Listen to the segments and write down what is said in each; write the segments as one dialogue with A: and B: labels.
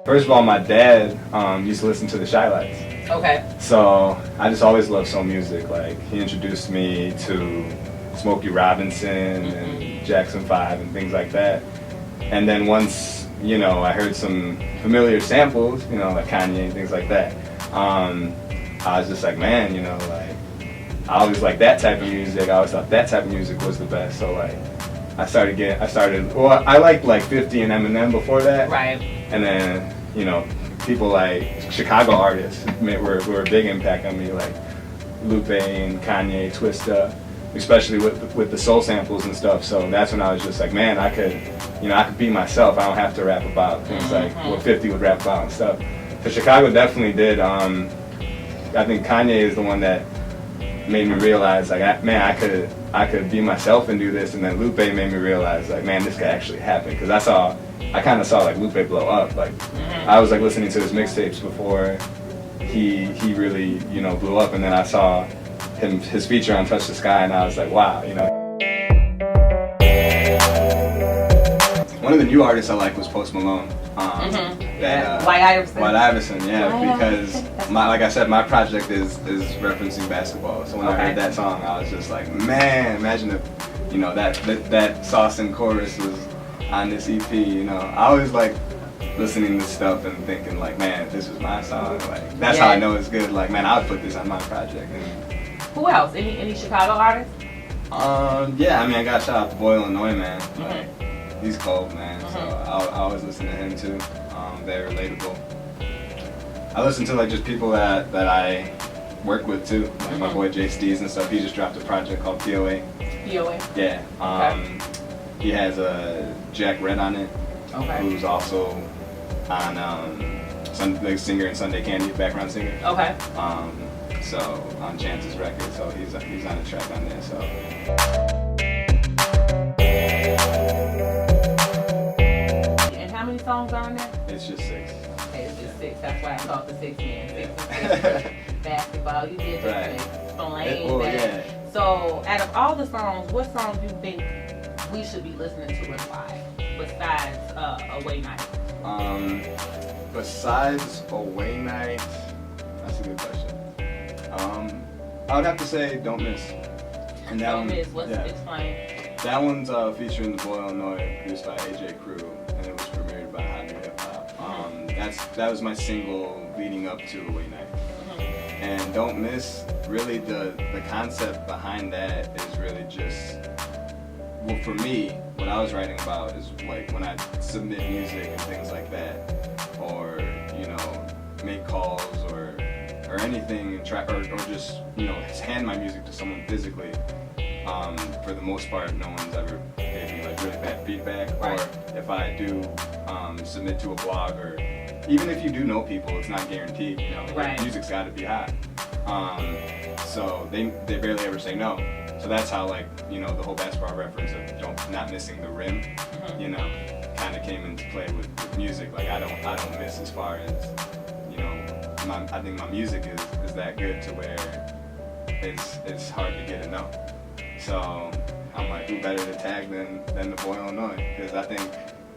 A: First of all, my dad used to listen to the Shy Lights.
B: Okay.
A: So I just always loved soul music. Like, he introduced me to Smokey Robinson and Jackson 5 and things like that. And then once, you know, I heard some familiar samples, you know, like Kanye and things like that, I was just like, man, you know, like, I always liked that type of music. I always thought that type of music was the best. So like, well, I liked like 50 and Eminem before that.
B: Right.
A: And then, you know, people like Chicago artists were a big impact on me, like Lupe and Kanye, Twista, especially with the soul samples and stuff. So that's when I was just like, man, I could be myself. I don't have to rap about things like what 50 would rap about and stuff. So Chicago definitely did. I think Kanye is the one that made me realize, like, I could be myself and do this. And then Lupe made me realize, like, man, this could actually happen. Because I kind of saw like Lupe blow up. Like, I was like listening to his mixtapes before he really, you know, blew up. And then I saw his feature on Touch the Sky, and I was like, wow, you know. One of the new artists I like was Post Malone.
B: White Iverson.
A: White Iverson, yeah, because like I said, my project is referencing basketball. So when I heard that song, I was just like, man, imagine if, you know, that sauce and chorus was on this EP. You know, I always like listening to stuff and thinking like, man, if this was my song, like that's how I know it's good. Like, man, I would put this on my project. And,
B: who else? Any Chicago artists?
A: Yeah, I mean, I got shout out to Boy, Illinois, man. Like, he's cold, man. So I always listen to him too. Very relatable. I listen to like just people that I work with too, like my boy Jay Steez and stuff. He just dropped a project called POA.
B: POA.
A: Yeah. He has Jack Red on it, who's also on the singer in Sunday Candy, background singer.
B: Okay.
A: So on Chance's record, so he's on a track on there. So.
B: And how many songs are on there?
A: It's just 6.
B: Okay, it's just 6. That's why I called the 6 man. 6 basketball. You did explain. So out of all the songs, what songs do you think we should be listening to and why? Besides Away Night.
A: Besides Away Night, that's a good question. I would have to say Don't Miss. And that
B: Don't Miss. What's explain?
A: That one's featuring the Boy, Illinois, produced by AJ Crew, and it was premiered by Hot New Hip Hop. That was my single leading up to Away Night. And Don't Miss, really the concept behind that is really just, well, for me, what I was writing about is like when I submit music and things like that, or, you know, make calls or anything, and try, or just, you know, hand my music to someone physically. For the most part, no one's ever gave me like really bad feedback. Or if I do submit to a blog, or even if you do know people, it's not guaranteed. You know, your music's got to be hot. So they barely ever say no. So that's how, like, you know, the whole basketball reference of not missing the rim, you know, kind of came into play with music. Like, I don't miss as far as, you know, I think my music is that good to where it's hard to get a no. So I'm like, who better to tag than the Boy, Illinois? Because I think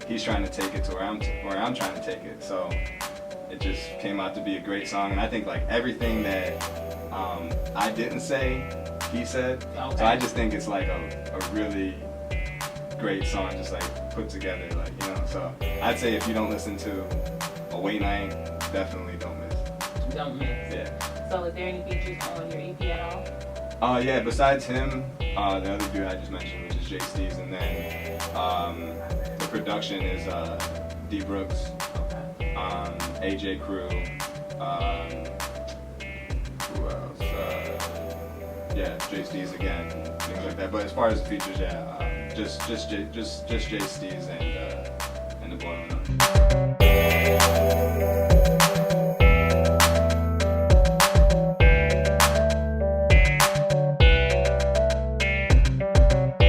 A: he's trying to take it to where I'm trying to take it. So it just came out to be a great song, and I think like everything that I didn't say, he said. So I just think it's like a really great song, just like put together, like, you know. So I'd say if you don't listen to Away Night, definitely don't miss.
B: Don't miss.
A: Yeah.
B: So is there any features on your EP at all?
A: Yeah, besides him, the other dude I just mentioned, which is Jay Steez, and then the production is D Brooks, AJ Crew, who else? Yeah, Jay Steez again, things like that. But as far as the features, yeah, just Jay Steez and the Boy, Illinois.